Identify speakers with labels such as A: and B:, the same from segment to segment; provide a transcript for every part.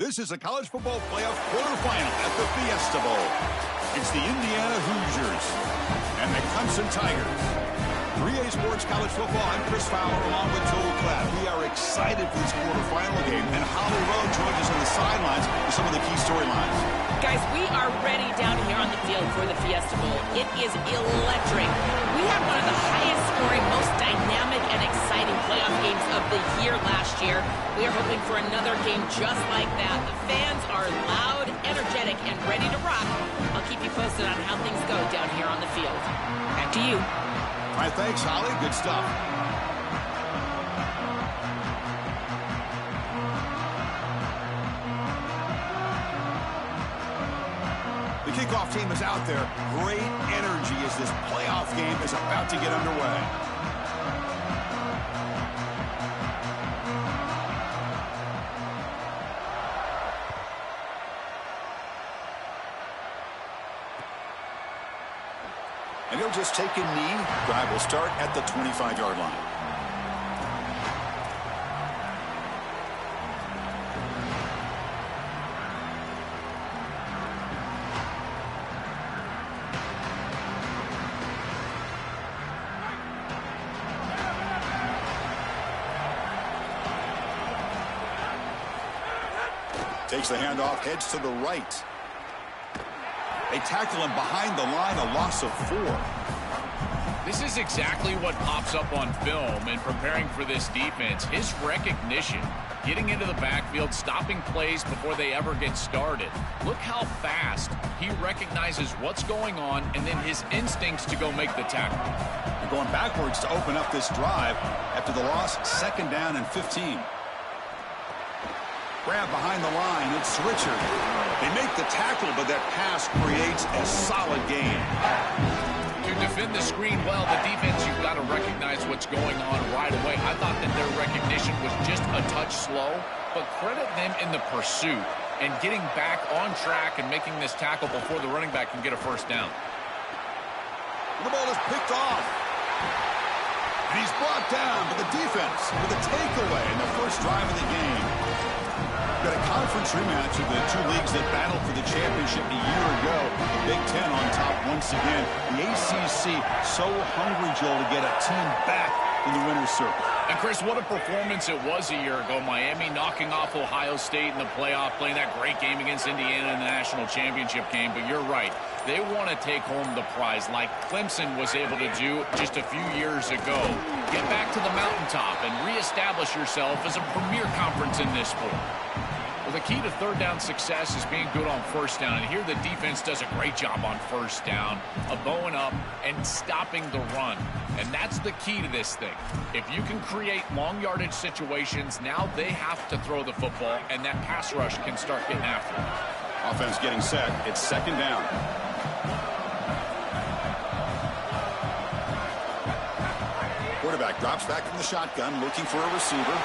A: This is a college football playoff quarterfinal at the Fiesta Bowl. It's the Indiana Hoosiers and the Clemson Tigers. 3A Sports College Football, I'm Chris Fowler along with Joel Klatt. We are excited for this quarterfinal game, and Holly Rowe joins us on the sidelines with some of the key storylines.
B: Guys, we are ready down here on the field for the Fiesta Bowl. It is electric. We had one of the highest scoring, most dynamic and exciting playoff games of the year last year. We are hoping for another game just like that. The fans are loud, energetic, and ready to rock. I'll keep you posted on how things go down here on the field. Back to you.
A: All right, thanks, Holly. Good stuff. The kickoff team is out there. Great energy as this playoff game is about to get underway. And he'll just take a knee. Drive will start at the 25-yard line. Takes the handoff, heads to the right. They tackle him behind the line, a loss of 4.
C: This is exactly what pops up on film in preparing for this defense. His recognition, getting into the backfield, stopping plays before they ever get started. Look how fast he recognizes what's going on and then his instincts to go make the tackle.
A: They're going backwards to open up this drive after the loss, 2nd down and 15. Grab behind the line, it's Richard. They make the tackle, but that pass creates a solid gain.
C: To defend the screen well, the defense, you've got to recognize what's going on right away. I thought that their recognition was just a touch slow, but credit them in the pursuit and getting back on track and making this tackle before the running back can get a first down.
A: The ball is picked off. And he's brought down, but the defense with a takeaway in the first drive of the game. Got a conference rematch of the two leagues that battled for the championship a year ago. The Big Ten on top once again. The ACC so hungry, Joel, to get a team back in the winner's circle.
C: And, Chris, what a performance it was a year ago. Miami knocking off Ohio State in the playoff, playing that great game against Indiana in the national championship game. But you're right. They want to take home the prize like Clemson was able to do just a few years ago. Get back to the mountaintop and reestablish yourself as a premier conference in this sport. Well, the key to third down success is being good on first down. And here the defense does a great job on first down of bowing up and stopping the run. And that's the key to this thing. If you can create long yardage situations, now they have to throw the football, and that pass rush can start getting after it.
A: Offense getting set. It's 2nd down. Quarterback drops back from the shotgun, looking for a receiver.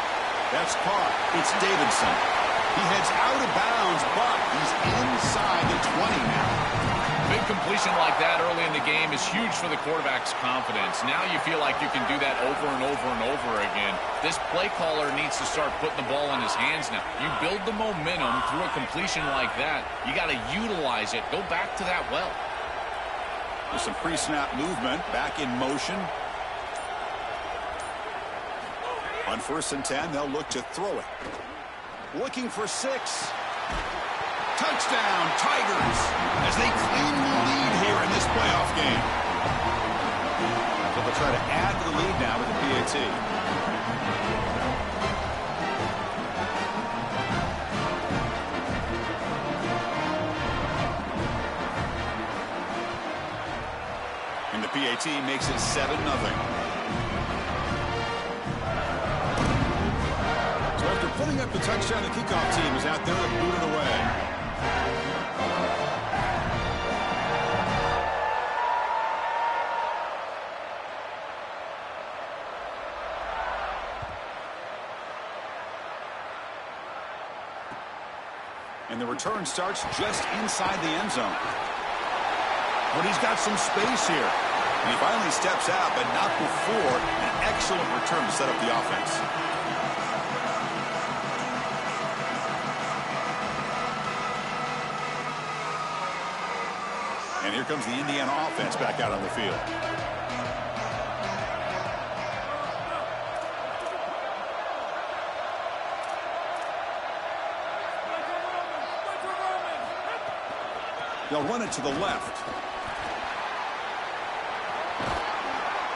A: That's caught. It's Davidson. He heads out of bounds, but he's inside the 20 now.
C: Big completion like that early in the game is huge for the quarterback's confidence. Now you feel like you can do that over and over and over again. This play caller needs to start putting the ball in his hands now. You build the momentum through a completion like that. You got to utilize it. Go back to that well.
A: With some pre-snap movement, back in motion. On 1st and 10, they'll look to throw it. Looking for 6. Touchdown, Tigers, as they claim the lead here in this playoff game. So they'll try to add to the lead now with the PAT. And the PAT makes it 7-0. After putting up the touchdown, the kickoff team is out there to boot it away. And the return starts just inside the end zone. But he's got some space here. And he finally steps out, but not before an excellent return to set up the offense. Here comes the Indiana offense back out on the field. They'll run it to the left.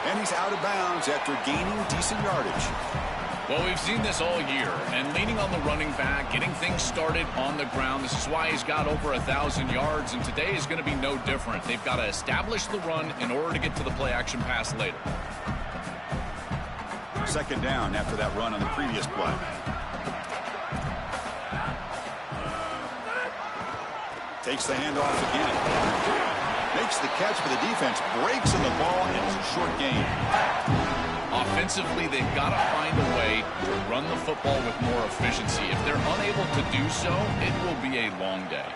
A: And he's out of bounds after gaining decent yardage.
C: Well, we've seen this all year, and leaning on the running back, getting things started on the ground. This is why he's got over 1,000 yards, and today is going to be no different. They've got to establish the run in order to get to the play-action pass later.
A: Second down after that run on the previous play. Takes the handoff again. Makes the catch, but the defense breaks in the ball, and it's a short gain.
C: Offensively, they've got to find a way to run the football with more efficiency. If they're unable to do so, it will be a long day.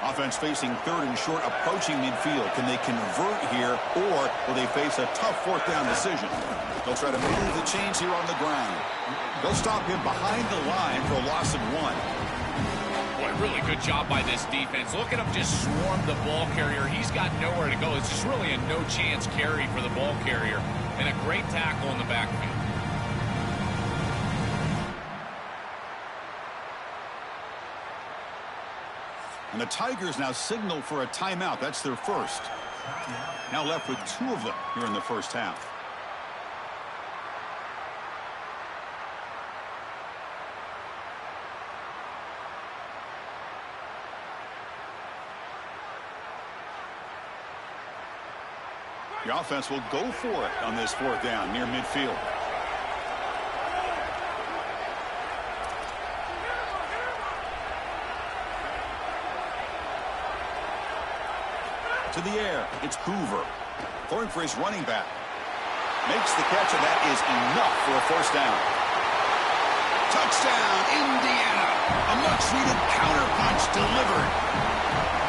A: Offense facing third and short, approaching midfield. Can they convert here, or will they face a tough fourth down decision? They'll try to move the chains here on the ground. They'll stop him behind the line for a loss of 1.
C: Boy, really good job by this defense. Look at him just swarm the ball carrier. He's got nowhere to go. It's just really a no-chance carry for the ball carrier, and a great tackle in the backfield.
A: And the Tigers now signal for a timeout. That's their first. Now left with 2 of them here in the first half. The offense will go for it on this fourth down near midfield. To the air, it's Hoover. Going for his running back. Makes the catch, and that is enough for a first down. Touchdown, Indiana. A much-needed counterpunch delivered.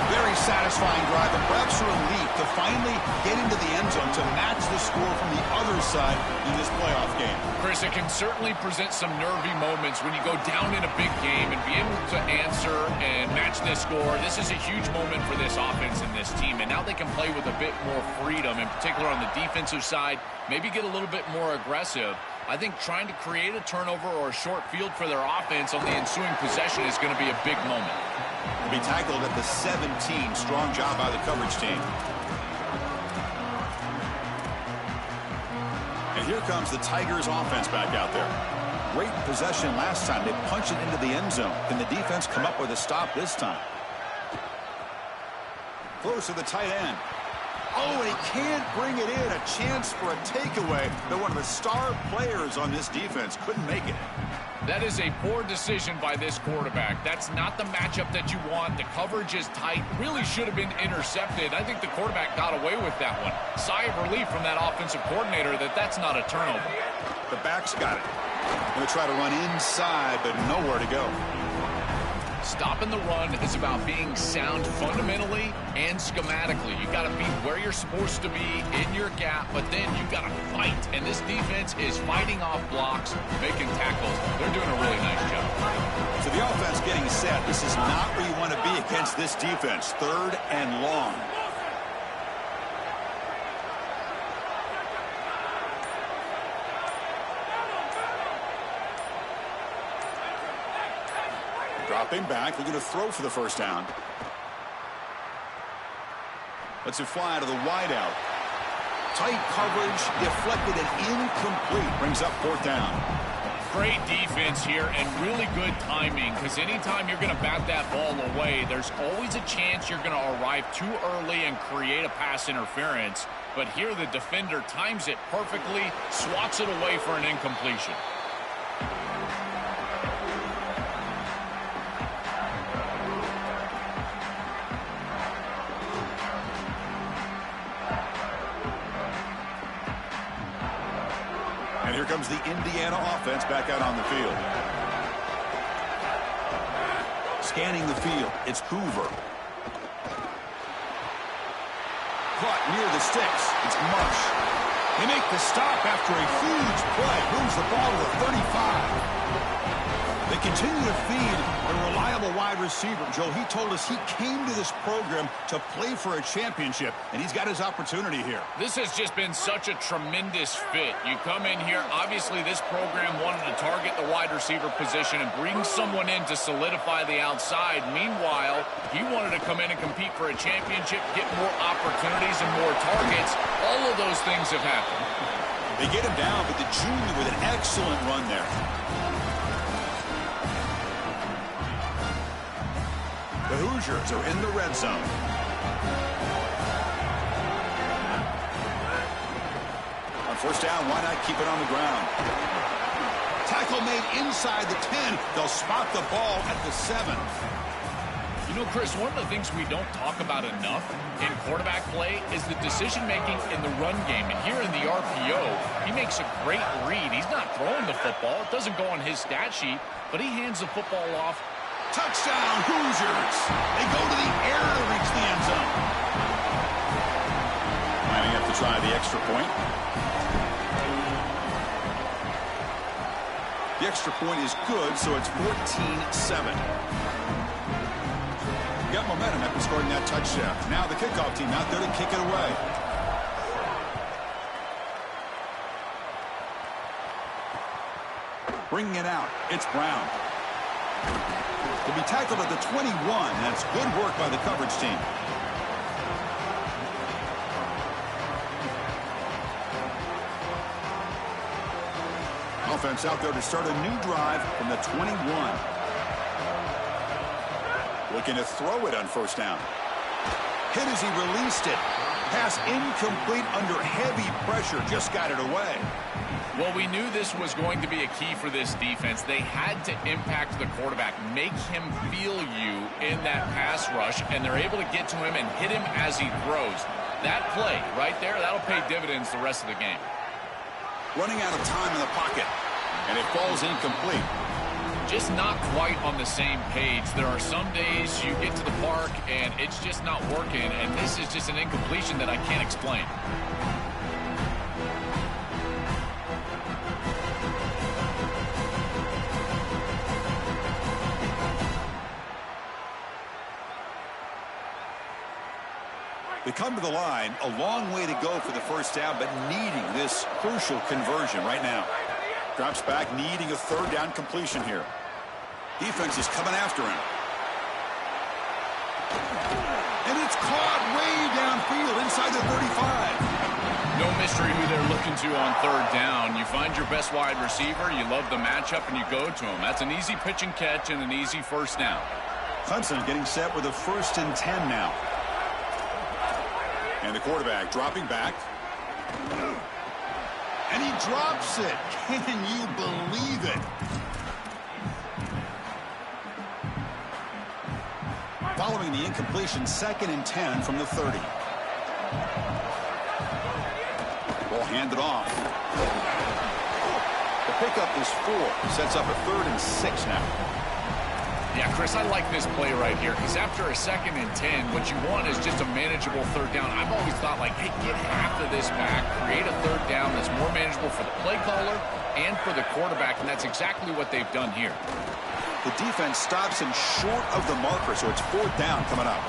A: Very satisfying drive, and perhaps a relief to finally get into the end zone to match the score from the other side in this playoff game.
C: Chris, it can certainly present some nervy moments when you go down in a big game and be able to answer and match this score. This is a huge moment for this offense and this team, and now they can play with a bit more freedom, in particular on the defensive side, maybe get a little bit more aggressive. I think trying to create a turnover or a short field for their offense on the ensuing possession is going to be a big moment.
A: Be tackled at the 17. Strong job by the coverage team. And here comes the Tigers offense back out there. Great possession last time. They punched it into the end zone. Can the defense come up with a stop this time? Close to the tight end. Oh, and he can't bring it in. A chance for a takeaway. But one of the star players on this defense couldn't make it.
C: That is a poor decision by this quarterback. That's not the matchup that you want. The coverage is tight. Really should have been intercepted. I think the quarterback got away with that one. Sigh of relief from that offensive coordinator that that's not a turnover.
A: The back's got it. Going to try to run inside, but nowhere to go.
C: Stopping the run is about being sound fundamentally and schematically. You got to be where you're supposed to be in your gap, but then you got to fight. And this defense is fighting off blocks, making tackles. They're doing a really nice job.
A: So the offense getting set. This is not where you want to be against this defense. 3rd and long. Dropping back, looking to throw for the first down. Lets it fly to the wideout. Tight coverage, deflected and incomplete. Brings up 4th down.
C: Great defense here and really good timing, because anytime you're going to bat that ball away, there's always a chance you're going to arrive too early and create a pass interference. But here the defender times it perfectly, swats it away for an incompletion.
A: And here comes the Indiana offense back out on the field. Scanning the field, it's Hoover. Caught near the sticks, it's Marsh. They make the stop after a huge play. Moves the ball to the 35. They They continue to feed a reliable wide receiver. Joe, he told us he came to this program to play for a championship, and he's got his opportunity here.
C: This has just been such a tremendous fit. You come in here, obviously this program wanted to target the wide receiver position and bring someone in to solidify the outside. Meanwhile, he wanted to come in and compete for a championship, get more opportunities and more targets. All of those things have happened.
A: They get him down, but the junior with an excellent run there. The Hoosiers are in the red zone. On first down, why not keep it on the ground? Tackle made inside the 10. They'll spot the ball at the 7.
C: You know, Chris, one of the things we don't talk about enough in quarterback play is the decision-making in the run game. And here in the RPO, he makes a great read. He's not throwing the football. It doesn't go on his stat sheet, but he hands the football off.
A: Touchdown, Hoosiers. They go to the air to reach the end zone. Lining up to try the extra point. The extra point is good, so it's 14-7. Got momentum after scoring that touchdown. Now the kickoff team out there to kick it away. Bringing it out, it's Brown. He'll be tackled at the 21. That's good work by the coverage team. Offense out there to start a new drive from the 21. Looking to throw it on first down. Hit as he released it. Pass incomplete under heavy pressure. Just got it away.
C: Well, we knew this was going to be a key for this defense. They had to impact the quarterback, make him feel you in that pass rush, and they're able to get to him and hit him as he throws. That play right there, that'll pay dividends the rest of the game.
A: Running out of time in the pocket, and it falls incomplete.
C: Just not quite on the same page. There are some days you get to the park, and it's just not working, and this is just an incompletion that I can't explain.
A: They come to the line, a long way to go for the first down, but needing this crucial conversion right now. Drops back, needing a third down completion here. Defense is coming after him. And it's caught way downfield inside the 35.
C: No mystery who they're looking to on third down. You find your best wide receiver, you love the matchup, and you go to him. That's an easy pitch and catch and an easy first down.
A: Clemson getting set with a 1st and 10 now. And the quarterback dropping back. And he drops it. Can you believe it? Following the incompletion, 2nd and 10 from the 30. Ball handed off. The pickup is 4. Sets up a 3rd and 6 now.
C: Yeah, Chris, I like this play right here because after a 2nd and 10, what you want is just a manageable third down. I've always thought, like, hey, get half of this back, create a third down that's more manageable for the play caller and for the quarterback, and that's exactly what they've done here.
A: The defense stops him short of the marker, so it's 4th down coming up.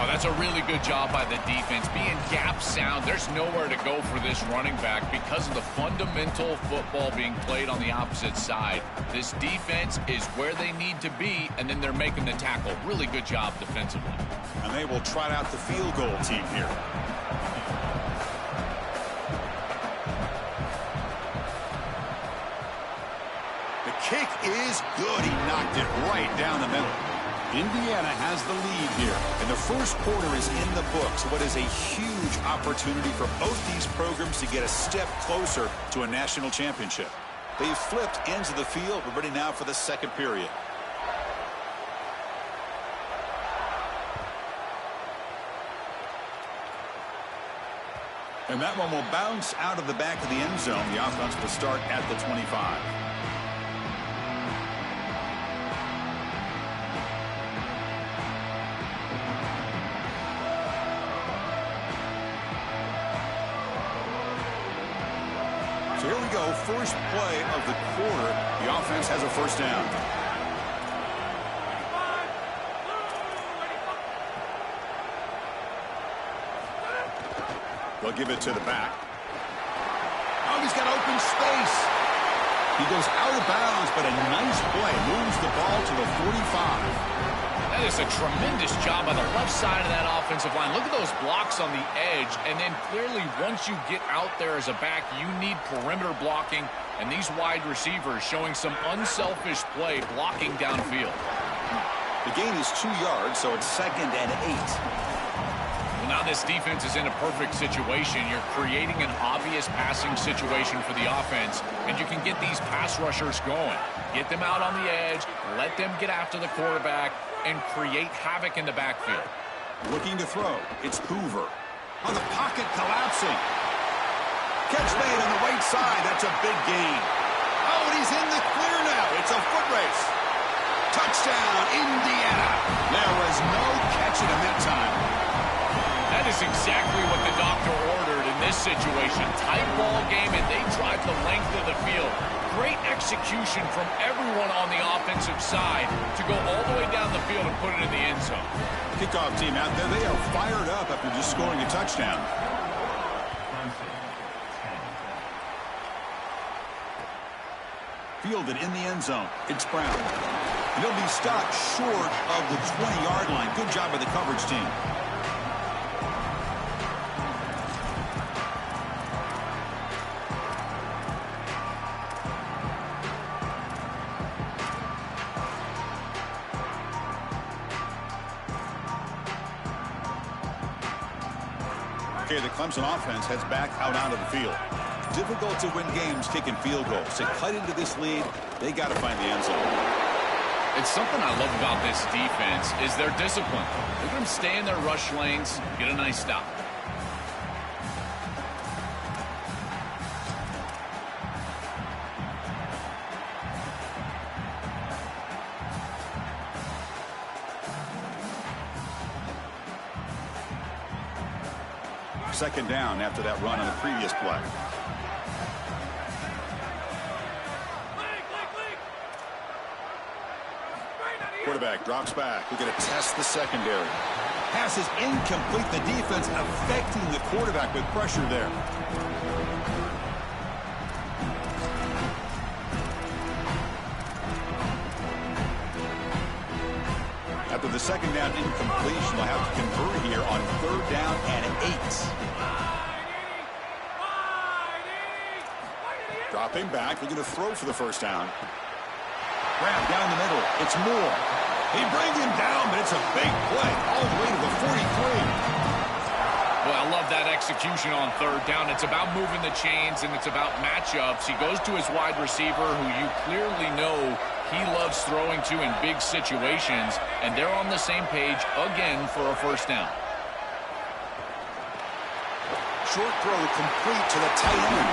C: Oh, that's a really good job by the defense. Being gap sound, there's nowhere to go for this running back because of the fundamental football being played on the opposite side. This defense is where they need to be, and then they're making the tackle. Really good job defensively.
A: And they will trot out the field goal team here. The kick is good. He knocked it right down the middle. Indiana has the lead here, and the first quarter is in the books. What is a huge opportunity for both these programs to get a step closer to a national championship. They've flipped ends of the field. We're ready now for the second period. And that one will bounce out of the back of the end zone. The offense will start at the 25. So Here we go, first play of the quarter. The offense has a first down. They'll give it to the back. Oh, he's got open space. He goes out of bounds, but a nice play moves the ball to the 45.
C: That is a tremendous job by the left side of that offensive line. Look at those blocks on the edge, and then clearly once you get out there as a back, you need perimeter blocking, and these wide receivers showing some unselfish play blocking downfield.
A: The gain is 2 yards, so it's 2nd and 8.
C: Now this defense is in a perfect situation. You're creating an obvious passing situation for the offense, and you can get these pass rushers going. Get them out on the edge, let them get after the quarterback, and create havoc in the backfield.
A: Looking to throw. It's Hoover. On the pocket, collapsing. Catch made on the right side. That's a big gain. Oh, and he's in the clear now. It's a foot race. Touchdown, Indiana. There was no catching him that time.
C: That is exactly what the doctor ordered in this situation. Tight ball game, and they drive the length of the field. Great execution from everyone on the offensive side to go all the way down the field and put it in the end zone.
A: Kickoff team out there, they are fired up after just scoring a touchdown. Fielded in the end zone. It's Brown. And he'll be stopped short of the 20-yard line. Good job by the coverage team. Okay, the Clemson offense heads back out onto the field. Difficult to win games kicking field goals. To cut into this lead, they got to find the end zone.
C: It's something I love about this defense is their discipline. Look at them stay in their rush lanes, get a nice stop.
A: Second down after that run on the previous play. Quarterback drops back. We're going to test the secondary. Pass is incomplete. The defense affecting the quarterback with pressure there. After the second down incompletion, they'll have to convert here on 3rd down and 8. Dropping back, looking to throw for the first down. Grab down the middle. It's Moore. He brings him down, but it's a big play all the way to the 43.
C: Well, I love that execution on 3rd down. It's about moving the chains, and it's about matchups. He goes to his wide receiver, who you clearly know he loves throwing to in big situations, and they're on the same page again for a first down.
A: Short throw complete to the tight end.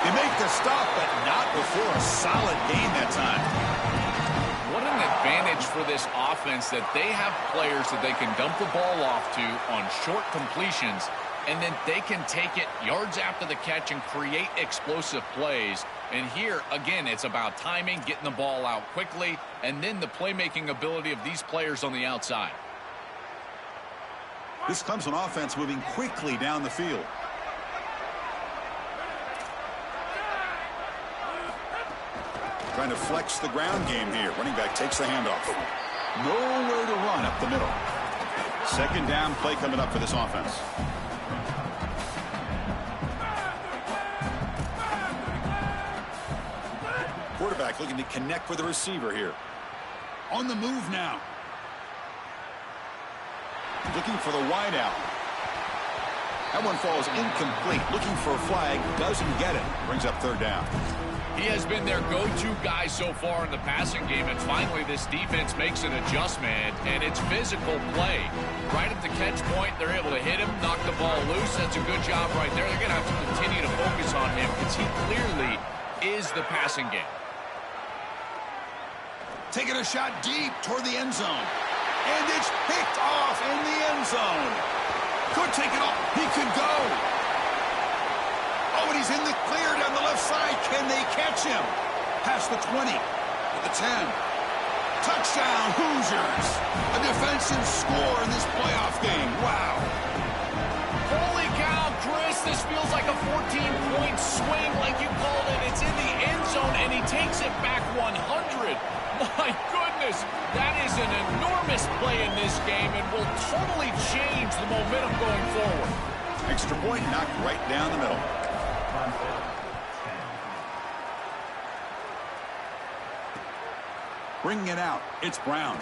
A: They make the stop, but not before a solid gain that time.
C: What an advantage for this offense that they have players that they can dump the ball off to on short completions, and then they can take it yards after the catch and create explosive plays. And here, again, it's about timing, getting the ball out quickly, and then the playmaking ability of these players on the outside.
A: This Clemson offense moving quickly down the field. Trying to flex the ground game here. Running back takes the handoff. Nowhere to run up the middle. Second down play coming up for this offense. Quarterback looking to connect with the receiver here. On the move now. Looking for the wide out. That one falls incomplete. Looking for a flag. Doesn't get it. Brings up 3rd down.
C: He has been their go-to guy so far in the passing game, and finally this defense makes an adjustment, and it's physical play. Right at the catch point, they're able to hit him, knock the ball loose. That's a good job right there. They're going to have to continue to focus on him because he clearly is the passing game.
A: Taking a shot deep toward the end zone. And it's picked off in the end zone. Could take it off. He could go. Oh, and he's in the clear down the left side. Can they catch him? Past the 20, to the 10. Touchdown, Hoosiers. A defensive score in this playoff game. Wow.
C: Holy cow, Chris, this feels like a 14-point swing like you called it. It's in the end zone, and he takes it back 100. My goodness, that is an enormous play in this game and will totally change the momentum going forward.
A: Extra point knocked right down the middle. Bringing it out, it's Brown.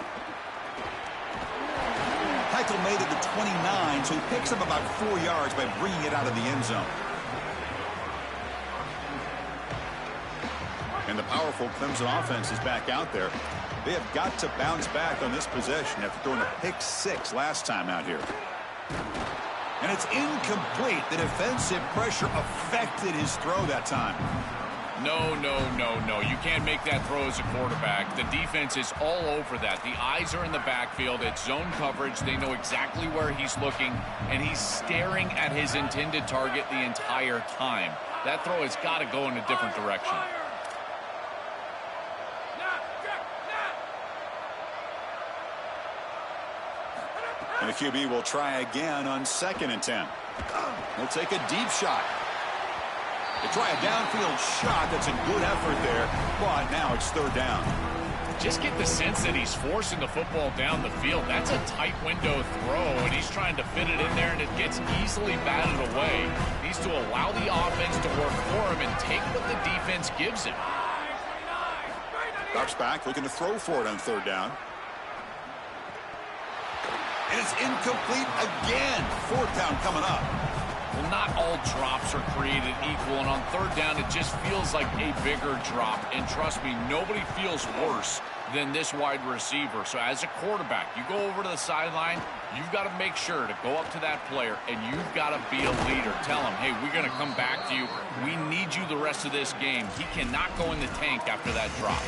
A: Heichel made it to 29, so he picks up about 4 yards by bringing it out of the end zone. And the powerful Clemson offense is back out there. They have got to bounce back on this possession after throwing a pick 6 last time out here. And it's incomplete. The defensive pressure affected his throw that time.
C: No, no, no, no. You can't make that throw as a quarterback. The defense is all over that. The eyes are in the backfield. It's zone coverage. They know exactly where he's looking, and he's staring at his intended target the entire time. That throw has got to go in a different direction.
A: And the QB will try again on 2nd and 10. He'll take a deep shot. They try a downfield shot. That's a good effort there, but now it's 3rd down.
C: Just get the sense that he's forcing the football down the field. That's a tight window throw, and he's trying to fit it in there, and it gets easily batted away. He needs to allow the offense to work for him and take what the defense gives him.
A: Drops back, looking to throw for it on 3rd down. And it's incomplete again. 4th down coming up.
C: Well, not all drops are created equal, and on 3rd down, it just feels like a bigger drop. And trust me, nobody feels worse than this wide receiver. So as a quarterback, you go over to the sideline, you've got to make sure to go up to that player, and you've got to be a leader. Tell him, hey, we're going to come back to you. We need you the rest of this game. He cannot go in the tank after that drop.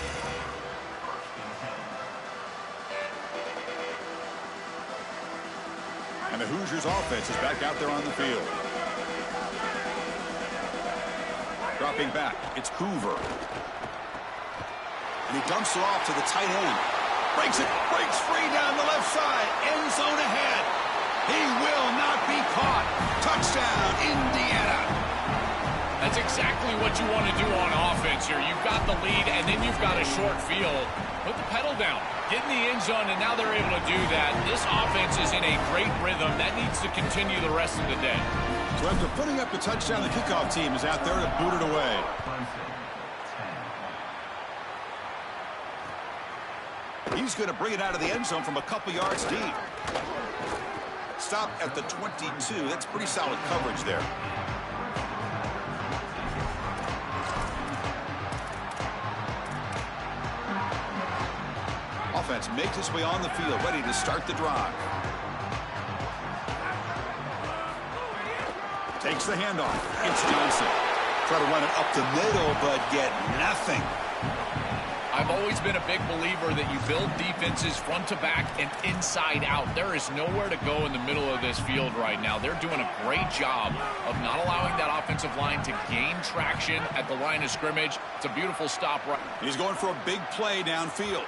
A: And the Hoosiers offense is back out there on the field. Dropping back, it's Hoover. And he dumps it off to the tight end. Breaks free down the left side. End zone ahead. He will not be caught. Touchdown, Indiana.
C: That's exactly what you want to do on offense here. You've got the lead, and then you've got a short field. Put the pedal down. Get in the end zone, and now they're able to do that. This offense is in a great rhythm. That needs to continue the rest of the day.
A: So after putting up the touchdown, the kickoff team is out there to boot it away. He's going to bring it out of the end zone from a couple yards deep. Stop at the 22. That's pretty solid coverage there. Offense makes its way on the field, ready to start the drive. Takes the handoff. It's Johnson. Try to run it up the middle, but get nothing.
C: I've always been a big believer that you build defenses front to back and inside out. There is nowhere to go in the middle of this field right now. They're doing a great job of not allowing that offensive line to gain traction at the line of scrimmage. It's a beautiful stop. Right.
A: He's going for a big play downfield.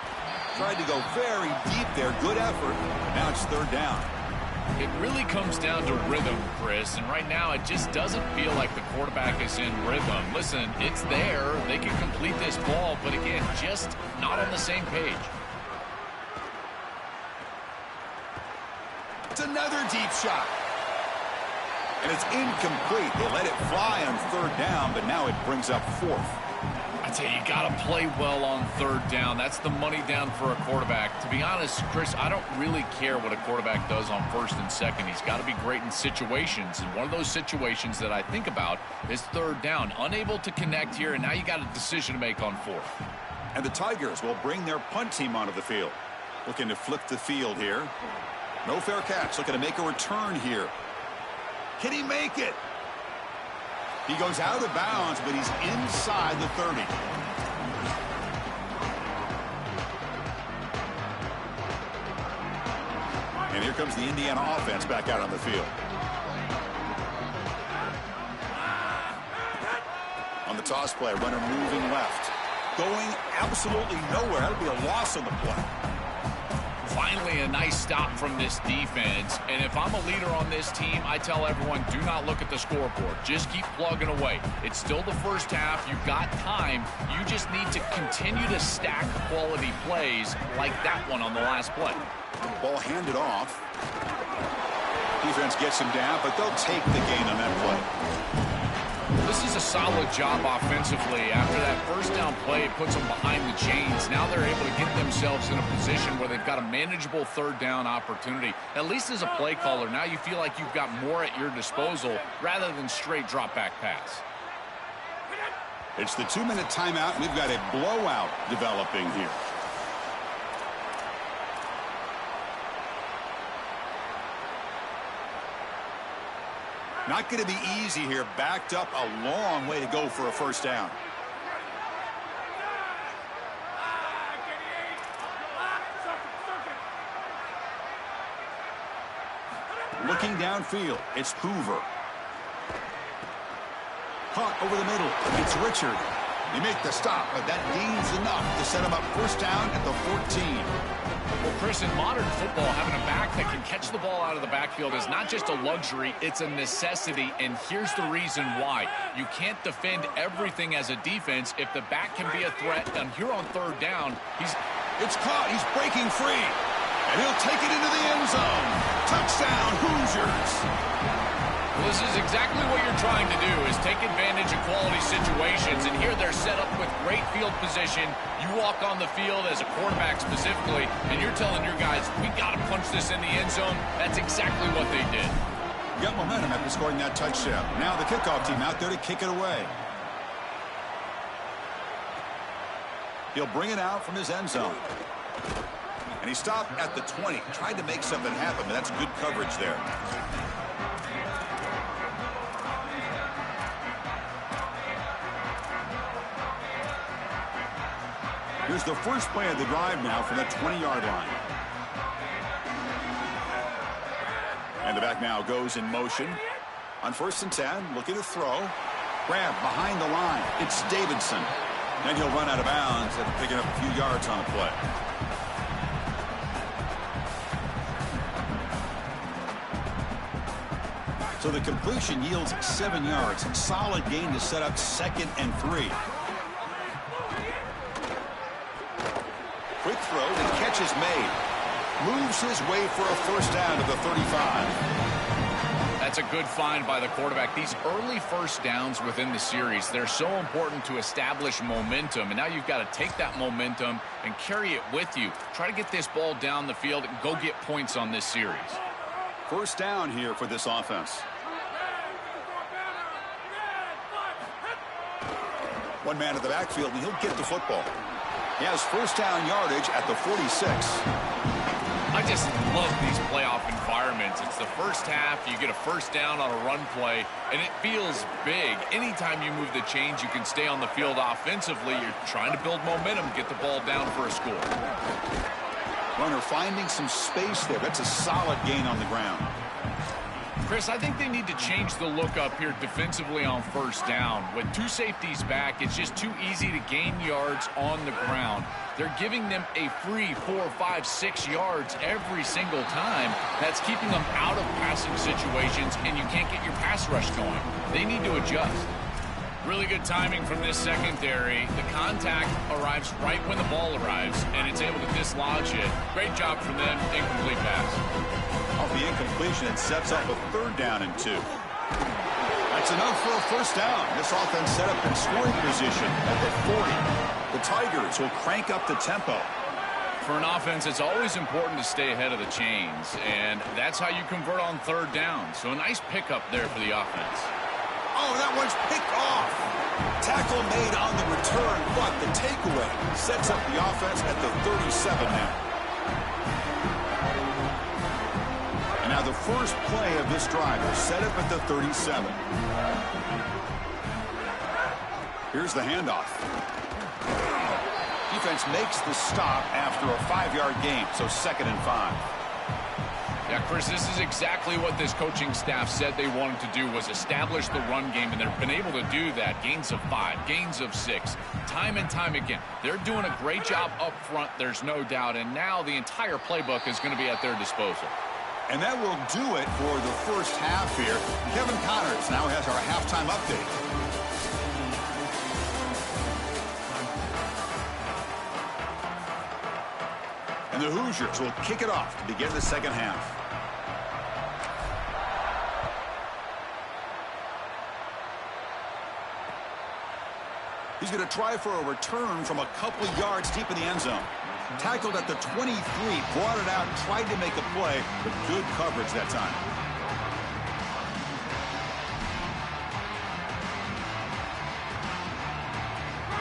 A: Tried to go very deep there. Good effort. Now it's 3rd down.
C: It really comes down to rhythm, Chris, and right now it just doesn't feel like the quarterback is in rhythm. Listen, it's there. They can complete this ball, but again, just not on the same page.
A: It's another deep shot. And it's incomplete. They let it fly on 3rd down, but now it brings up 4th.
C: I tell you, you got to play well on 3rd down. That's the money down for a quarterback. To be honest, Chris, I don't really care what a quarterback does on 1st and 2nd. He's got to be great in situations. And one of those situations that I think about is 3rd down. Unable to connect here, and now you got a decision to make on 4th.
A: And the Tigers will bring their punt team onto the field. Looking to flip the field here. No fair catch. Looking to make a return here. Can he make it? He goes out of bounds, but he's inside the 30. And here comes the Indiana offense back out on the field. toss play. Runner moving left. Going absolutely nowhere. That'll be a loss on the play.
C: Finally, a nice stop from this defense. And if I'm a leader on this team, I tell everyone, do not look at the scoreboard. Just keep plugging away. It's still the first half. You've got time. You just need to continue to stack quality plays like that one on the last play.
A: Ball handed off. Defense gets him down, but they'll take the gain on that play.
C: This is a solid job offensively. After that first down play, it puts them behind the chains. Now they're able to get themselves in a position where they've got a manageable third down opportunity. At least as a play caller, now you feel like you've got more at your disposal rather than straight drop back pass.
A: It's the 2-minute timeout, and we've got a blowout developing here. Not going to be easy here. Backed up a long way to go for a first down. Looking downfield, it's Hoover. Caught over the middle. It's Richard. They make the stop, but that gains enough to set him up first down at the 14.
C: Well, Chris, in modern football, having a back that can catch the ball out of the backfield is not just a luxury, it's a necessity, and here's the reason why. You can't defend everything as a defense if the back can be a threat, and here on third down,
A: It's caught. He's breaking free, and he'll take it into the end zone. Touchdown, Hoosiers.
C: Well, this is exactly what you're trying to do, is take advantage of quality situations. And here they're set up with great field position. You walk on the field as a quarterback specifically, and you're telling your guys, we got to punch this in the end zone. That's exactly what they did.
A: Got momentum after scoring that touchdown. Now the kickoff team out there to kick it away. He'll bring it out from his end zone. And he stopped at the 20. Tried to make something happen, but that's good coverage there. Here's the first play of the drive now from the 20-yard line. And the back now goes in motion. On 1st and 10, looking to throw. Grab behind the line. It's Davidson. Then he'll run out of bounds after picking up a few yards on the play. So the completion yields 7 yards. Solid gain to set up 2nd and 3. Quick throw, the catch is made. Moves his way for a first down to the 35.
C: That's a good find by the quarterback. These early first downs within the series, they're so important to establish momentum. And now you've got to take that momentum and carry it with you. Try to get this ball down the field and go get points on this series.
A: First down here for this offense. One man at the backfield, and he'll get the football. He has first down yardage at the 46.
C: I just love these playoff environments. It's the first half. You get a first down on a run play, and it feels big. Anytime you move the chains, you can stay on the field offensively. You're trying to build momentum, get the ball down for a score.
A: Runner finding some space there. That's a solid gain on the ground.
C: Chris, I think they need to change the look up here defensively on first down. With two safeties back, it's just too easy to gain yards on the ground. They're giving them a free 4, 5, 6 yards every single time. That's keeping them out of passing situations, and you can't get your pass rush going. They need to adjust. Really good timing from this secondary. The contact arrives right when the ball arrives, and it's able to dislodge it. Great job from them. Incomplete pass.
A: Off the incompletion, it sets up a 3rd down and 2. That's enough for a first down. This offense set up in scoring position at the 40. The Tigers will crank up the tempo.
C: For an offense, it's always important to stay ahead of the chains, and that's how you convert on 3rd down. So a nice pickup there for the offense.
A: Oh, that one's picked off. Tackle made on the return, but the takeaway sets up the offense at the 37 now. And now the first play of this drive is set up at the 37. Here's the handoff. Defense makes the stop after a 5-yard gain, so 2nd and 5.
C: Yeah, Chris, this is exactly what this coaching staff said they wanted to do, was establish the run game, and they've been able to do that. Gains of 5, gains of 6, time and time again. They're doing a great job up front, there's no doubt, and now the entire playbook is going to be at their disposal.
A: And that will do it for the first half here. Kevin Connors now has our halftime update. And the Hoosiers will kick it off to begin the second half. He's going to try for a return from a couple of yards deep in the end zone. Tackled at the 23, brought it out, tried to make a play, but good coverage that time.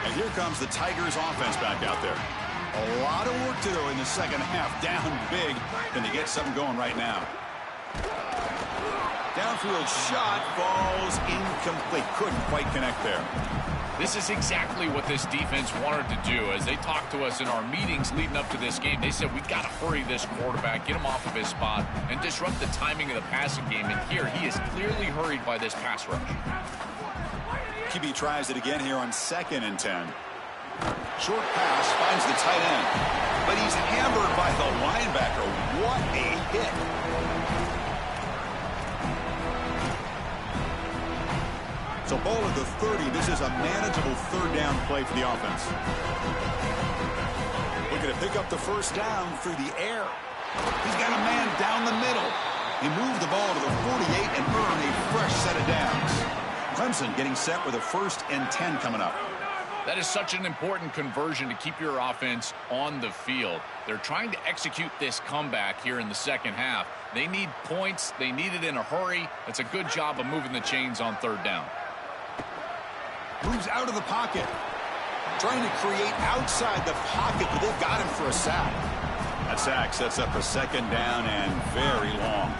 A: And here comes the Tigers offense back out there. A lot of work to do in the second half. Down big. Can they get something going right now? Downfield shot falls incomplete. Couldn't quite connect there.
C: This is exactly what this defense wanted to do. As they talked to us in our meetings leading up to this game, they said, we got to hurry this quarterback, get him off of his spot, and disrupt the timing of the passing game. And here, he is clearly hurried by this pass rush.
A: QB tries it again here on 2nd and 10. Short pass finds the tight end, but he's hammered by the linebacker. What a hit. So ball at the 30. This is a manageable third down play for the offense. Looking to pick up the first down through the air. He's got a man down the middle. He moved the ball to the 48 and earned a fresh set of downs. Clemson getting set with a 1st and 10 coming up.
C: That is such an important conversion to keep your offense on the field. They're trying to execute this comeback here in the second half. They need points. They need it in a hurry. It's a good job of moving the chains on third down.
A: Moves out of the pocket. Trying to create outside the pocket, but they've got him for a sack. That sack sets up a 2nd down and very long.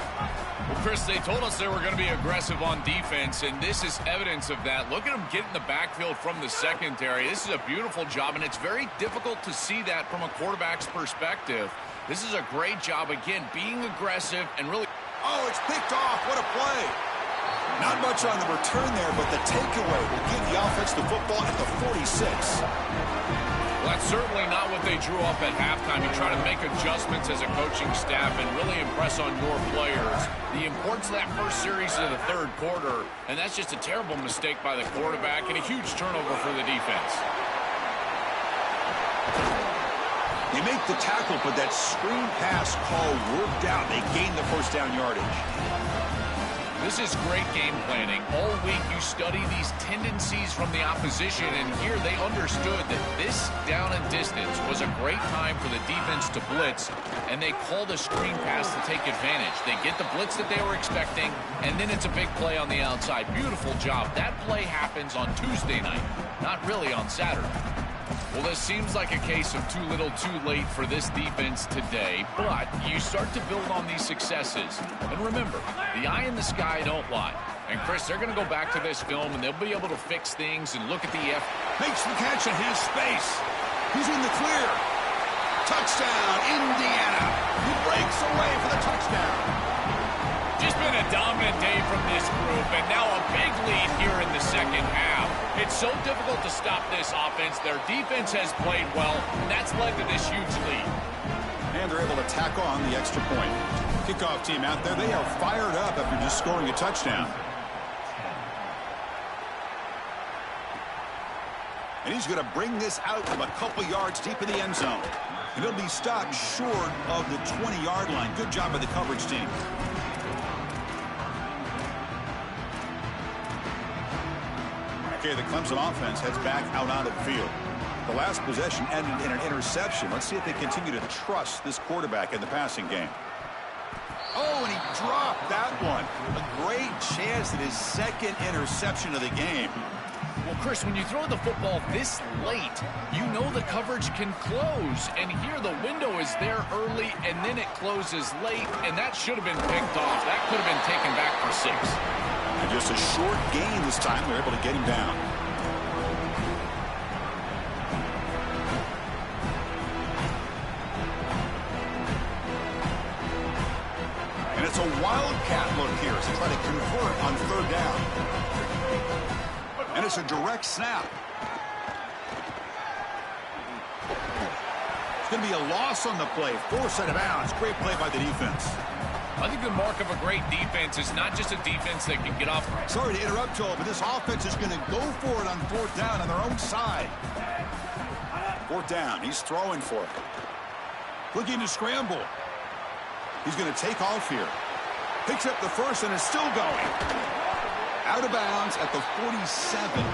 C: Well, Chris, they told us they were going to be aggressive on defense, and this is evidence of that. Look at them get in the backfield from the secondary. This is a beautiful job, and it's very difficult to see that from a quarterback's perspective. This is a great job, again, being aggressive and really...
A: Oh, it's picked off. What a play. Not much on the return there, but the takeaway will give the offense the football at the 46.
C: Well, that's certainly not what they drew up at halftime. You try to make adjustments as a coaching staff and really impress on your players. The importance of that first series of the third quarter, and that's just a terrible mistake by the quarterback and a huge turnover for the defense.
A: They make the tackle, but that screen pass call worked out. They gained the first down yardage.
C: This is great game planning. All week you study these tendencies from the opposition, and here they understood that this down and distance was a great time for the defense to blitz, and they called a screen pass to take advantage. They get the blitz that they were expecting, and then it's a big play on the outside. Beautiful job. That play happens on Tuesday night, not really on Saturday. Well, this seems like a case of too little too late for this defense today, but you start to build on these successes. And remember, the eye in the sky don't lie. And, Chris, they're going to go back to this film, and they'll be able to fix things and look at the
A: Makes the catch and has space. He's in the clear. Touchdown, Indiana. He breaks away for the touchdown.
C: Just been a dominant day from this group, and now a big lead here in the second half. It's so difficult to stop this offense. Their defense has played well, and that's led to this huge lead.
A: And they're able to tack on the extra point. Kickoff team out there, they are fired up after just scoring a touchdown. And he's going to bring this out from a couple yards deep in the end zone. And he'll be stopped short of the 20-yard line. Good job by the coverage team. Okay, the Clemson offense heads back out onto the field. The last possession ended in an interception. Let's see if they continue to trust this quarterback in the passing game. Oh, and he dropped that one. A great chance at his 2nd interception of the game.
C: Well, Chris, when you throw the football this late, you know the coverage can close. And here the window is there early, and then it closes late, and that should have been picked off. That could have been taken back for 6.
A: And just a short gain this time. They're able to get him down. wildcat look here as they try to convert on third down. And it's a direct snap. It's going to be a loss on the play. Forced out of bounds. Great play by the defense.
C: I think the mark of a great defense is not just a defense that can get off.
A: Sorry to interrupt, Joel, but this offense is going to go for it on fourth down on their own side. Fourth down. He's throwing for it. Looking to scramble. He's going to take off here. Picks up the first and is still going. Out of bounds at the 47.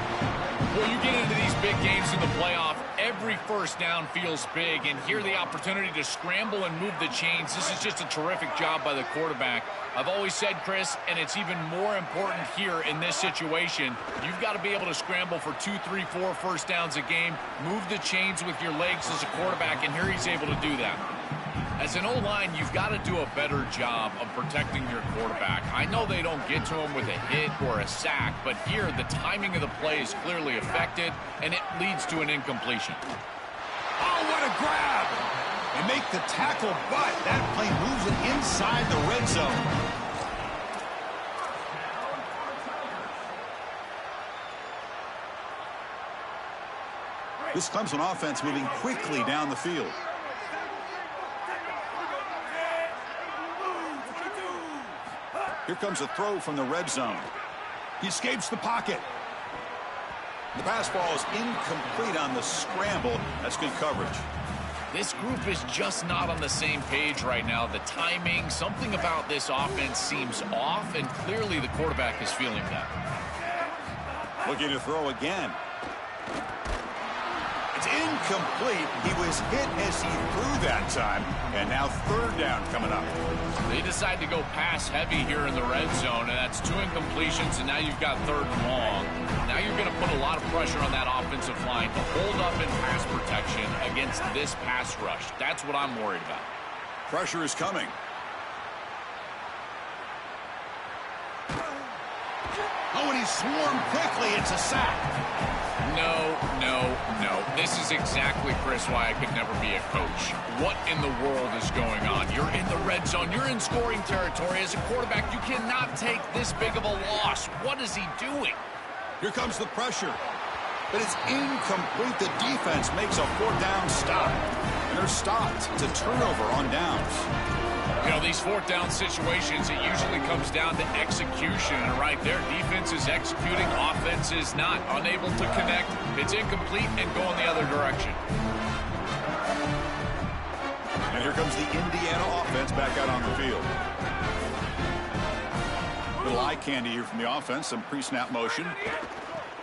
C: Well, you get into these big games in the playoff, every first down feels big, and here the opportunity to scramble and move the chains. This is just a terrific job by the quarterback. I've always said, Chris, and it's even more important here in this situation, you've got to be able to scramble for 2, 3, 4 first downs a game, move the chains with your legs as a quarterback, and here he's able to do that. As an O-line, you've got to do a better job of protecting your quarterback. I know they don't get to him with a hit or a sack, but here the timing of the play is clearly affected, and it leads to an incompletion.
A: Oh, what a grab! They make the tackle, but that play moves it inside the red zone. This Clemson offense moving quickly down the field. Here comes a throw from the red zone. He escapes the pocket. The pass ball is incomplete on the scramble. That's good coverage.
C: This group is just not on the same page right now. The timing, something about this offense seems off, and clearly the quarterback is feeling that.
A: Looking to throw again. It's incomplete. He was hit as he threw that time. And now third down coming up.
C: They decide to go pass heavy here in the red zone, and that's 2 incompletions, and now you've got third and long. Now you're going to put a lot of pressure on that offensive line to hold up in pass protection against this pass rush. That's what I'm worried about.
A: Pressure is coming. Oh, and he swarmed quickly. It's a sack.
C: No, no, no. This is exactly, Chris, why I could never be a coach. What in the world is going on? You're in the red zone. You're in scoring territory. As a quarterback, you cannot take this big of a loss. What is he doing?
A: Here comes the pressure. But it's incomplete. The defense makes a fourth down stop. And they're stopped. It's a turnover on downs.
C: You know, these fourth down situations, it usually comes down to execution. And right there, defense is executing, offense is not. Unable to connect. It's incomplete and going the other direction.
A: And here comes the Indiana offense back out on the field. Little eye candy here from the offense. Some pre-snap motion.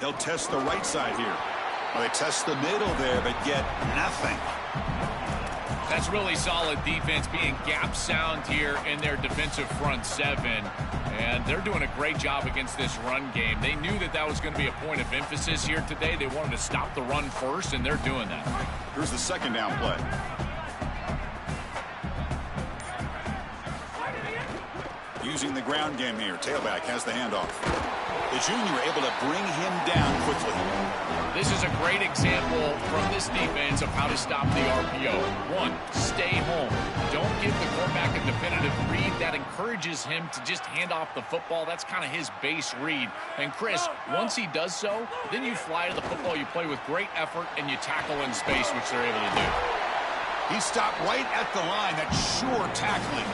A: They'll test the right side here. Well, they test the middle there, but get nothing.
C: That's really solid defense, being gap sound here in their defensive front seven. And they're doing a great job against this run game. They knew that that was going to be a point of emphasis here today. They wanted to stop the run first, and they're doing that.
A: Here's the second down play. Using the ground game here. Tailback has the handoff. The junior able to bring him down quickly.
C: This is a great example from this defense of how to stop the RPO. 1, stay home. Don't give the quarterback a definitive read. That encourages him to just hand off the football. That's kind of his base read. And Chris, once he does so, then you fly to the football. You play with great effort, and you tackle in space, which they're able to do.
A: He stopped right at the line. That's sure tackling.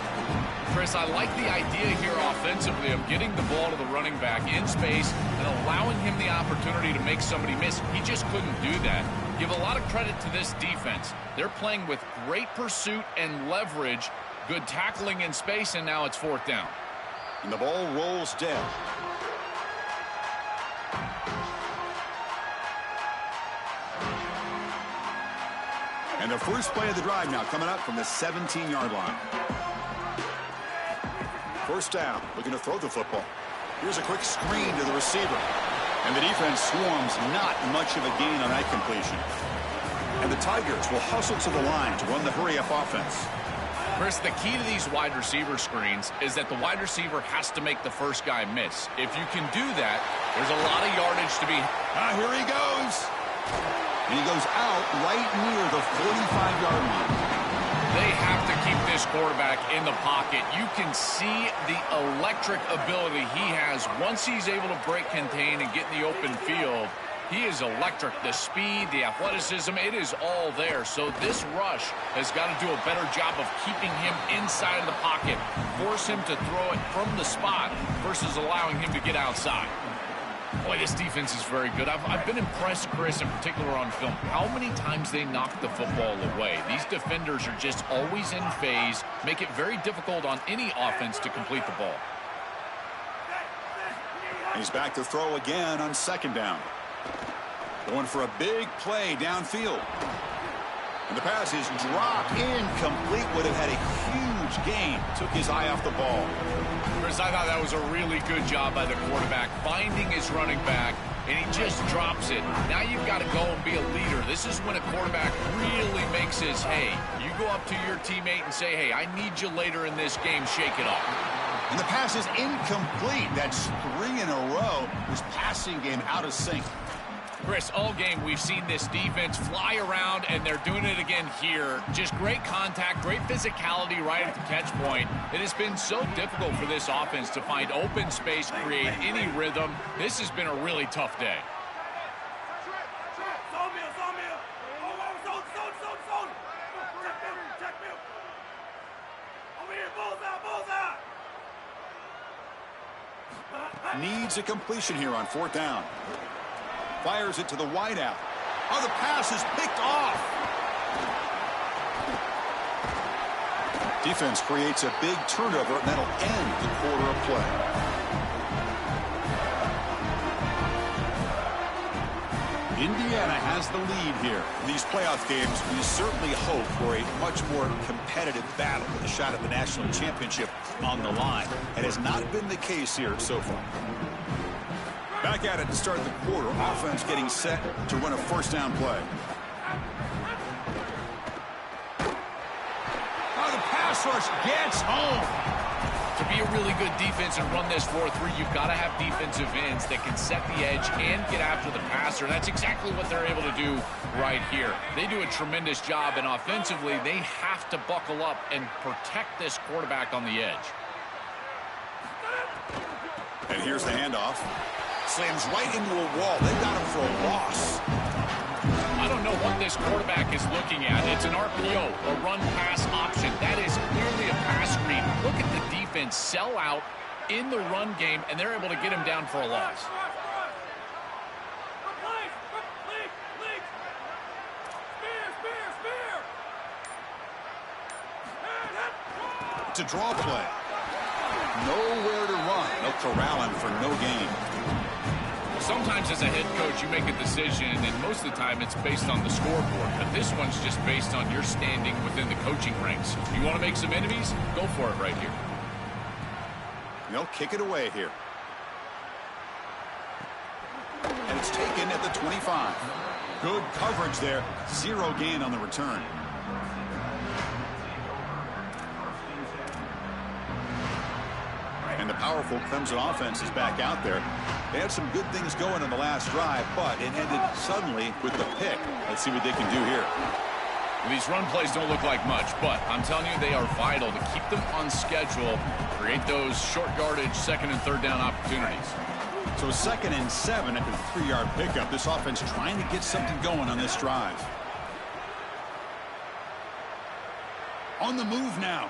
C: Chris, I like the idea here offensively of getting the ball to the running back in space and allowing him the opportunity to make somebody miss. He just couldn't do that. Give a lot of credit to this defense. They're playing with great pursuit and leverage, good tackling in space, and now it's fourth down.
A: And the ball rolls dead. And the first play of the drive now coming up from the 17-yard line. First down, looking to throw the football. Here's a quick screen to the receiver. And the defense swarms, not much of a gain on that completion. And the Tigers will hustle to the line to run the hurry-up offense.
C: Chris, the key to these wide receiver screens is that the wide receiver has to make the first guy miss. If you can do that, there's a lot of yardage to be...
A: Here he goes. And he goes out right near the 45-yard line.
C: They have to keep this quarterback in the pocket. You can see the electric ability he has once he's able to break contain and get in the open field. He is electric. The speed, the athleticism, it is all there. So this rush has got to do a better job of keeping him inside of the pocket, force him to throw it from the spot versus allowing him to get outside. Boy, this defense is very good. I've been impressed, Chris, in particular on film, how many times they knock the football away. These defenders are just always in phase, make it very difficult on any offense to complete the ball.
A: He's back to throw again on second down. Going for a big play downfield. And the pass is dropped incomplete. Would have had a huge gain. Took his eye off the ball.
C: Chris, I thought that was a really good job by the quarterback, finding his running back, and he just drops it. Now you've got to go and be a leader. This is when a quarterback really makes his hay. You go up to your teammate and say, hey, I need you later in this game. Shake it off.
A: And the pass is incomplete. That's 3 in a row. His passing game out of sync.
C: Chris, all game we've seen this defense fly around, and they're doing it again here. Just great contact, great physicality right at the catch point. It has been so difficult for this offense to find open space, create any rhythm. This has been a really tough day.
A: Needs a completion here on 4th down. Fires it to the wideout. Oh, the pass is picked off. Defense creates a big turnover, and that'll end the quarter of play. Indiana has the lead here. In these playoff games, we certainly hope for a much more competitive battle with a shot at the national championship on the line. It has not been the case here so far. Back at it to start the quarter. Offense getting set to run a 1st down play. Oh, the pass rush gets home.
C: To be a really good defense and run this 4-3, you've got to have defensive ends that can set the edge and get after the passer. That's exactly what they're able to do right here. They do a tremendous job, and offensively, they have to buckle up and protect this quarterback on the edge.
A: And here's the handoff. Slams right into a wall. They got him for a loss.
C: I don't know what this quarterback is looking at. It's an RPO, a run-pass option. That is clearly a pass read. Look at the defense sell out in the run game, and they're able to get him down for a loss.
A: It's a draw play. Nowhere to run. They'll corral him for no gain.
C: Sometimes as a head coach, you make a decision, and most of the time it's based on the scoreboard. But this one's just based on your standing within the coaching ranks. You want to make some enemies? Go for it right here.
A: They'll kick it away here. And it's taken at the 25. Good coverage there. 0 gain on the return. And the powerful Clemson offense is back out there. They had some good things going on the last drive, but it ended suddenly with the pick. Let's see what they can do here.
C: Well, these run plays don't look like much, but I'm telling you, they are vital to keep them on schedule, create those short yardage 2nd and 3rd down opportunities.
A: So 2nd and 7 after the 3-yard pickup. This offense trying to get something going on this drive. On the move now.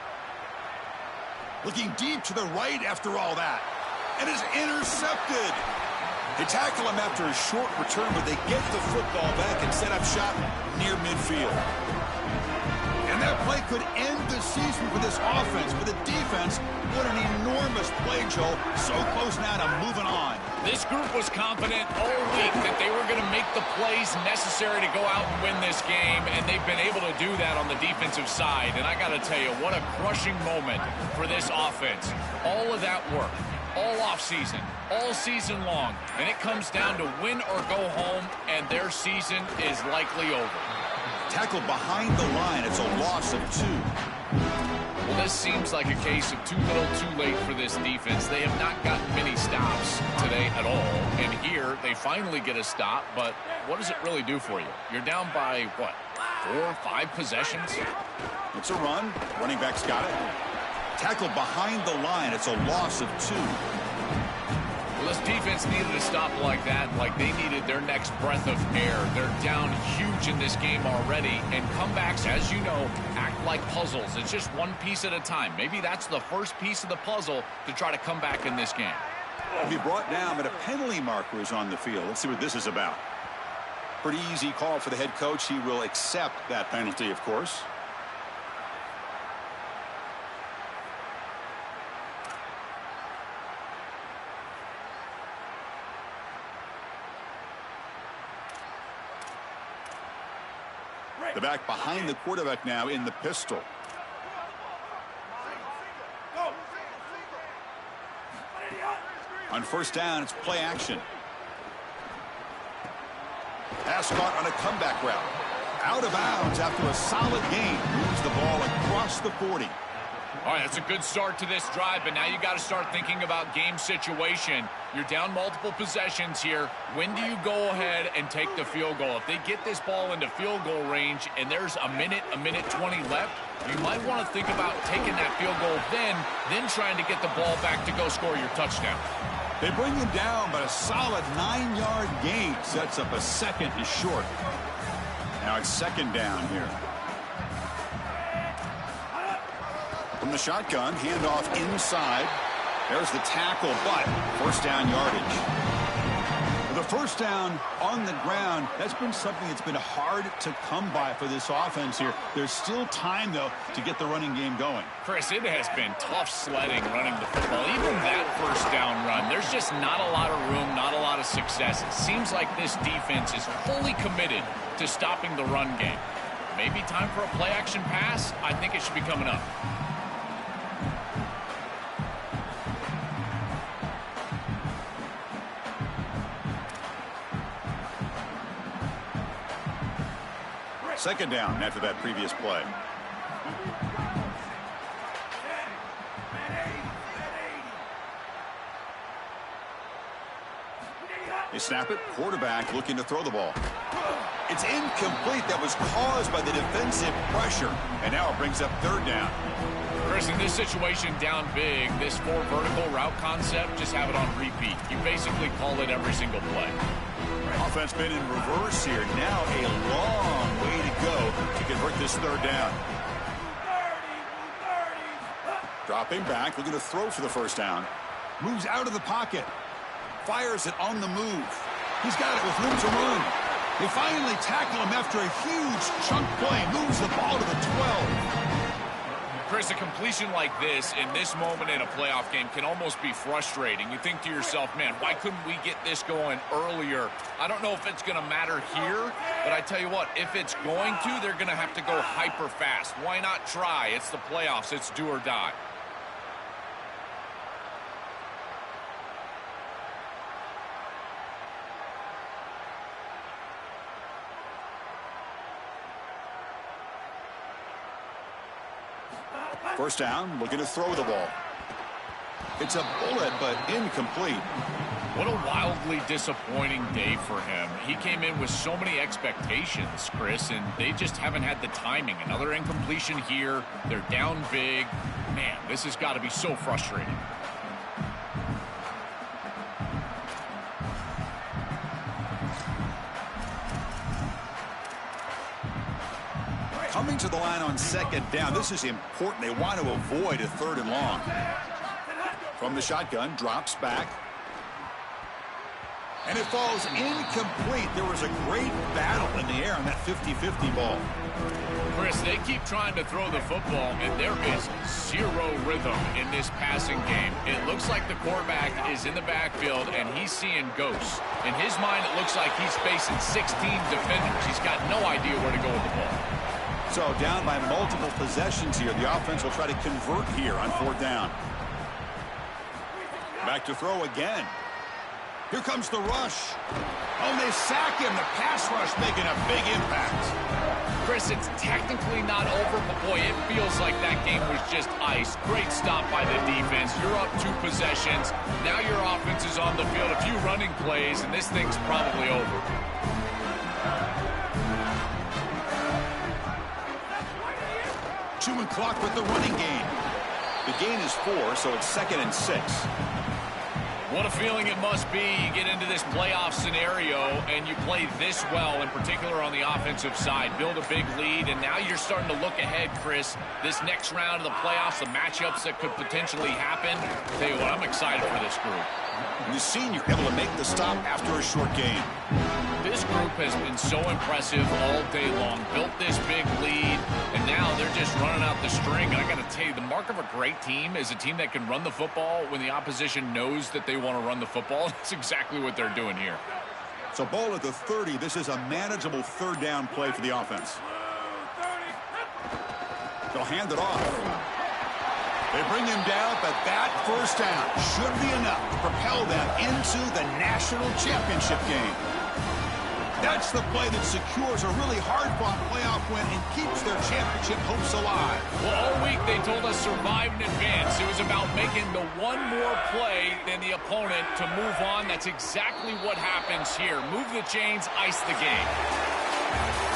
A: Looking deep to the right after all that. And is intercepted. They tackle him after a short return, but they get the football back and set up shop near midfield. And that play could end the season for this offense. For the defense, what an enormous play, Joel. So close now to moving on.
C: This group was confident all week that they were going to make the plays necessary to go out and win this game, and they've been able to do that on the defensive side. And I got to tell you, what a crushing moment for this offense. All of that work, all offseason, all season long, and it comes down to win or go home, and their season is likely over.
A: Tackled behind the line. It's a loss of 2.
C: Well, this seems like a case of too little, too late for this defense. They have not gotten many stops today at all. And here, they finally get a stop, but what does it really do for you? You're down by, what, 4 or 5 possessions?
A: It's a run. Running back's got it. Tackled behind the line. It's a loss of 2.
C: Well, this defense needed a stop like that, like they needed their next breath of air. They're down huge in this game already, and comebacks, as you know, act like puzzles. It's just one piece at a time. Maybe that's the first piece of the puzzle to try to come back in this game.
A: He'll be brought down, but a penalty marker is on the field. Let's see what this is about. Pretty easy call for the head coach. He will accept that penalty, of course. The back behind the quarterback now in the pistol. On first down, it's play action. Pass caught on a comeback route. Out of bounds after a solid gain. Moves the ball across the 40.
C: All right, that's a good start to this drive, but now you got to start thinking about game situation. You're down multiple possessions here. When do you go ahead and take the field goal? If they get this ball into field goal range and there's a minute 20 left, you might want to think about taking that field goal then trying to get the ball back to go score your touchdown.
A: They bring him down, but a solid 9-yard gain sets up a second and short. Now it's second down here. From the shotgun, handoff inside. There's the tackle, but first down yardage. The first down on the ground, that's been something that's been hard to come by for this offense here. There's still time, though, to get the running game going.
C: Chris, it has been tough sledding running the football. Even that first down run, there's just not a lot of room, not a lot of success. It seems like this defense is fully committed to stopping the run game. Maybe time for a play-action pass? I think it should be coming up.
A: Second down after that previous play. They snap it. Quarterback looking to throw the ball. It's incomplete. That was caused by the defensive pressure. And now it brings up third down.
C: Chris, in this situation down big, this 4 vertical route concept, just have it on repeat. You basically call it every single play.
A: Offense been in reverse here. Now a long way to go to convert this third down. Dropping back, looking to throw for the first down. Moves out of the pocket. Fires it on the move. He's got it with room to run. They finally tackle him after a huge chunk play. Moves the ball to the 12.
C: Chris, a completion like this in this moment in a playoff game can almost be frustrating. You think to yourself, man, why couldn't we get this going earlier? I don't know if it's going to matter here, but I tell you what, if it's going to, they're going to have to go hyper fast. Why not try? It's the playoffs. It's do or die.
A: First down, looking to throw the ball. It's a bullet, but incomplete.
C: What a wildly disappointing day for him. He came in with so many expectations, Chris, and they just haven't had the timing. Another incompletion here. They're down big. Man, this has got to be so frustrating.
A: Coming to the line on second down. This is important. They want to avoid a third and long. From the shotgun, drops back. And it falls incomplete. There was a great battle in the air on that 50-50 ball.
C: Chris, they keep trying to throw the football, and there is zero rhythm in this passing game. It looks like the quarterback is in the backfield, and he's seeing ghosts. In his mind, it looks like he's facing 16 defenders. He's got no idea where to go with the ball.
A: So down by multiple possessions here. The offense will try to convert here on fourth down. Back to throw again. Here comes the rush. Oh, they sack him. The pass rush making a big impact.
C: Chris, Chris, it's technically not over, but boy, it feels like that game was just ice. Great stop by the defense. You're up 2 possessions. Now your offense is on the field. A few running plays, and this thing's probably over.
A: Chewing clock with the running game. The gain is 4, so it's 2nd and 6.
C: What a feeling it must be. You get into this playoff scenario and you play this well, in particular on the offensive side. Build a big lead, and now you're starting to look ahead, Chris. This next round of the playoffs, the matchups that could potentially happen. Tell you what, I'm excited for this group.
A: And the senior able to make the stop after a short game.
C: This group has been so impressive all day long. Built this big lead, and now they're just running out the string. And I got to tell you, the mark of a great team is a team that can run the football when the opposition knows that they want to run the football. That's exactly what they're doing here.
A: So ball at the 30. This is a manageable 3rd down play for the offense. They'll hand it off. They bring him down, but that 1st down should be enough to propel them into the national championship game. That's the play that secures a really hard-fought playoff win and keeps their championship hopes alive.
C: Well, all week they told us survive and advance. It was about making the one more play than the opponent to move on. That's exactly what happens here. Move the chains, ice the game.